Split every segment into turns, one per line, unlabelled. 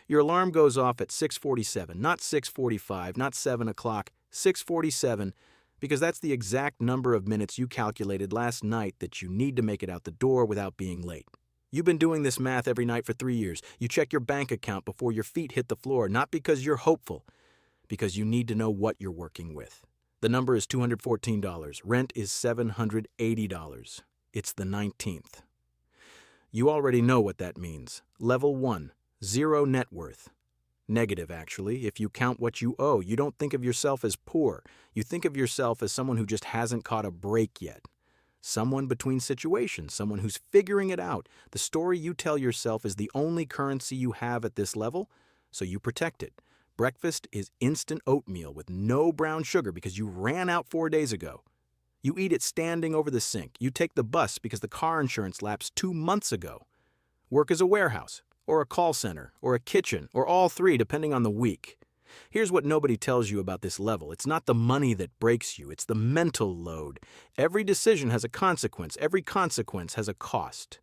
Your alarm goes off at 6:47, not 6:45, not 7 o'clock, 6:47, because that's the exact number of minutes you calculated last night that you need to make it out the door without being late. You've been doing this math every night for 3 years. You check your bank account before your feet hit the floor, not because you're hopeful, because you need to know what you're working with. The number is $214. Rent is $780. It's the 19th. You already know what that means. Level 1, zero net worth. Negative, actually. If you count what you owe, you don't think of yourself as poor. You think of yourself as someone who just hasn't caught a break yet. Someone between situations, someone who's figuring it out. The story you tell yourself is the only currency you have at this level, so you protect it. Breakfast is instant oatmeal with no brown sugar because you ran out 4 days ago. You eat it standing over the sink. You take the bus because the car insurance lapsed 2 months ago. Work is a warehouse, or a call center, or a kitchen, or all three depending on the week. Here's what nobody tells you about this level. It's not the money that breaks you, it's the mental load. Every decision has a consequence. Every consequence has a cost.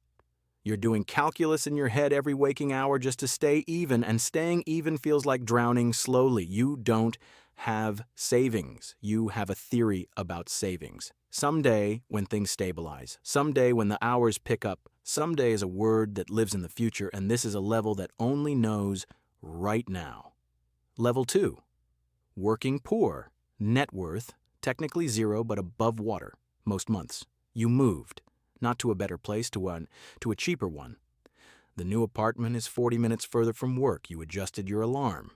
You're doing calculus in your head every waking hour just to stay even, and staying even feels like drowning slowly. You don't have savings. You have a theory about savings. Someday, when things stabilize, someday when the hours pick up, someday is a word that lives in the future, and this is a level that only knows right now. Level 2, working poor, net worth, technically zero but above water, most months. You moved. Not to a better place, to a cheaper one. The new apartment is 40 minutes further from work. You adjusted your alarm.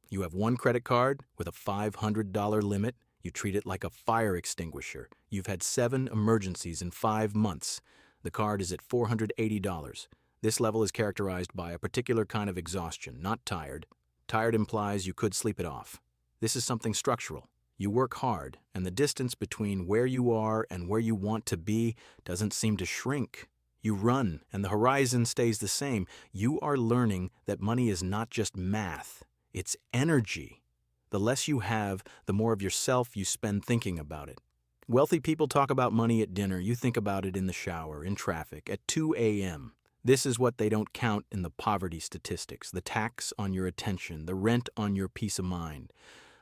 You have one credit card with a $500 limit. You treat it like a fire extinguisher. You've had 7 emergencies in 5 months. The card is at $480. This level is characterized by a particular kind of exhaustion, not tired. Tired implies you could sleep it off. This is something structural. You work hard, and the distance between where you are and where you want to be doesn't seem to shrink. You run, and the horizon stays the same. You are learning that money is not just math, it's energy. The less you have, the more of yourself you spend thinking about it. Wealthy people talk about money at dinner. You think about it in the shower, in traffic, at 2 a.m. This is what they don't count in the poverty statistics, the tax on your attention, the rent on your peace of mind.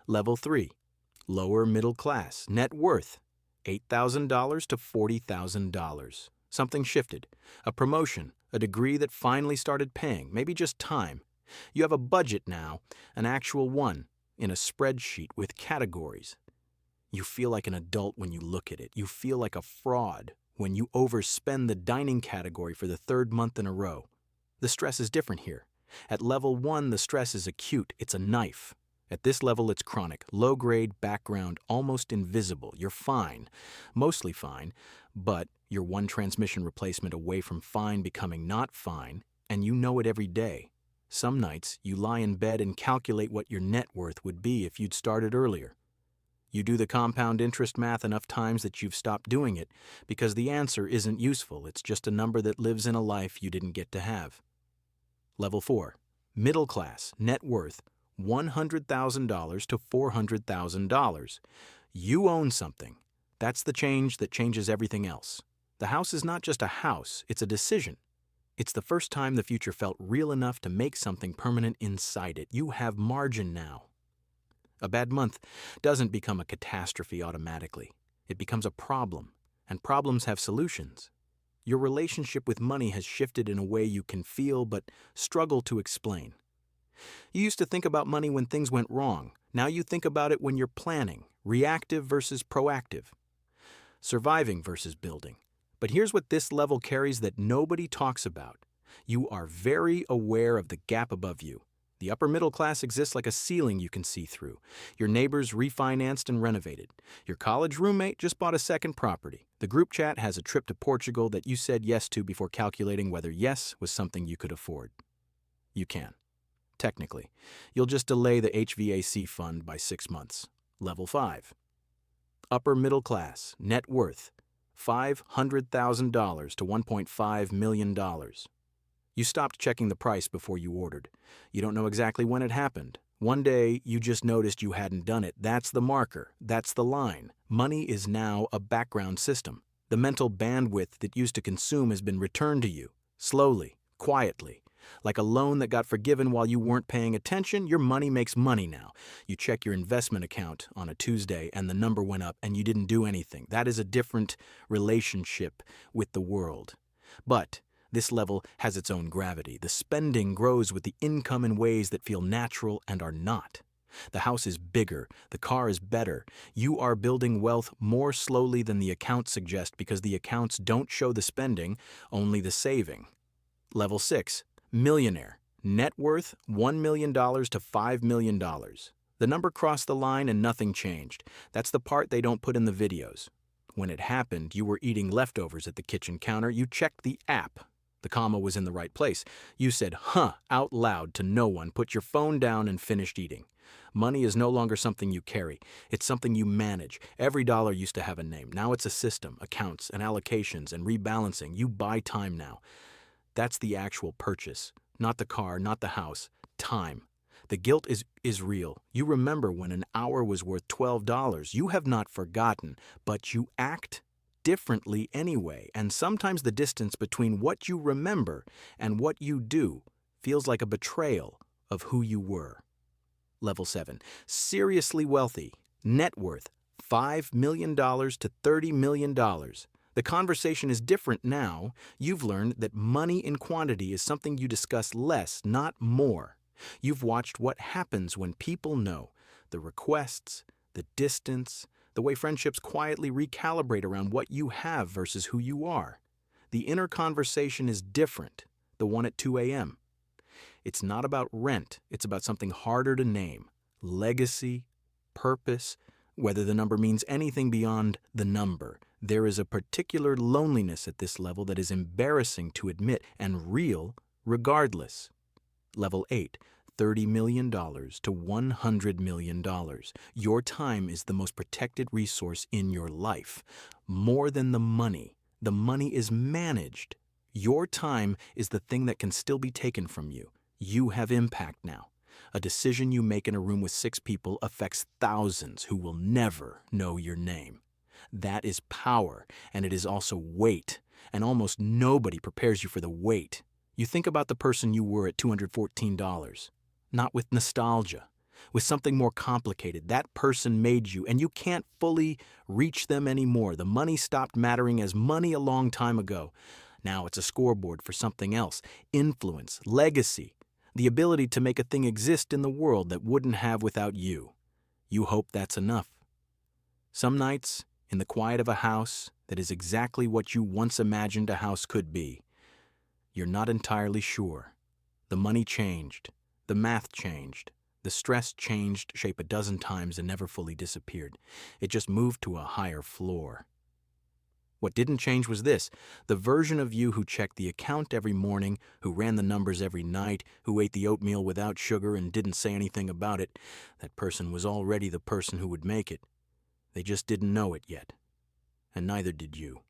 Level 3. Lower middle class, net worth, $8,000 to $40,000. Something shifted. A promotion, a degree that finally started paying, maybe just time. You have a budget now, an actual one, in a spreadsheet with categories. You feel like an adult when you look at it. You feel like a fraud when you overspend the dining category for the 3rd month in a row. The stress is different here. At level 1, the stress is acute. It's a knife. At this level, it's chronic, low-grade, background, almost invisible. You're fine, mostly fine, but you're one transmission replacement away from fine becoming not fine, and you know it every day. Some nights, you lie in bed and calculate what your net worth would be if you'd started earlier. You do the compound interest math enough times that you've stopped doing it because the answer isn't useful. It's just a number that lives in a life you didn't get to have. Level 4, middle class, net worth, $100,000 to $400,000. You own something. That's the change that changes everything else. The house is not just a house, it's a decision. It's the first time the future felt real enough to make something permanent inside it. You have margin now. A bad month doesn't become a catastrophe automatically. It becomes a problem, and problems have solutions. Your relationship with money has shifted in a way you can feel but struggle to explain. You used to think about money when things went wrong. Now you think about it when you're planning, reactive versus proactive, surviving versus building. But here's what this level carries that nobody talks about. You are very aware of the gap above you. The upper middle class exists like a ceiling you can see through. Your neighbors refinanced and renovated. Your college roommate just bought a second property. The group chat has a trip to Portugal that you said yes to before calculating whether yes was something you could afford. You can. Technically. You'll just delay the HVAC fund by 6 months. Level 5. Upper middle class, net worth, $500,000 to $1.5 million. You stopped checking the price before you ordered. You don't know exactly when it happened. One day, you just noticed you hadn't done it. That's the marker. That's the line. Money is now a background system. The mental bandwidth that used to consume has been returned to you, slowly, quietly. Like a loan that got forgiven while you weren't paying attention, your money makes money now. You check your investment account on a Tuesday and the number went up and you didn't do anything. That is a different relationship with the world. But this level has its own gravity. The spending grows with the income in ways that feel natural and are not. The house is bigger, the car is better. You are building wealth more slowly than the accounts suggest because the accounts don't show the spending, only the saving. Level 6, millionaire. Net worth $1 million to $5 million. The number crossed the line and nothing changed. That's the part they don't put in the videos. When it happened, you were eating leftovers at the kitchen counter. You checked the app. The comma was in the right place. You said, "huh," out loud to no one, put your phone down and finished eating. Money is no longer something you carry. It's something you manage. Every dollar used to have a name. Now it's a system, accounts and allocations and rebalancing. You buy time now. That's the actual purchase. Not the car, not the house. Time. The guilt is real. You remember when an hour was worth $12. You have not forgotten, but you act differently anyway. And sometimes the distance between what you remember and what you do feels like a betrayal of who you were. Level 7. Seriously wealthy. Net worth $5 million to $30 million. The conversation is different now. You've learned that money in quantity is something you discuss less, not more. You've watched what happens when people know. The requests, the distance, the way friendships quietly recalibrate around what you have versus who you are. The inner conversation is different, the one at 2 a.m. It's not about rent, it's about something harder to name. Legacy, purpose, whether the number means anything beyond the number. There is a particular loneliness at this level that is embarrassing to admit and real regardless. Level 8, $30 million to $100 million. Your time is the most protected resource in your life. More than the money is managed. Your time is the thing that can still be taken from you. You have impact now. A decision you make in a room with 6 people affects thousands who will never know your name. That is power, and it is also weight, and almost nobody prepares you for the weight. You think about the person you were at $214, not with nostalgia, with something more complicated. That person made you, and you can't fully reach them anymore. The money stopped mattering as money a long time ago. Now it's a scoreboard for something else. Influence, legacy, the ability to make a thing exist in the world that wouldn't have without you. You hope that's enough. Some nights, in the quiet of a house that is exactly what you once imagined a house could be, you're not entirely sure. The money changed. The math changed. The stress changed shape a dozen times and never fully disappeared. It just moved to a higher floor. What didn't change was this: the version of you who checked the account every morning, who ran the numbers every night, who ate the oatmeal without sugar and didn't say anything about it. That person was already the person who would make it. They just didn't know it yet. And neither did you.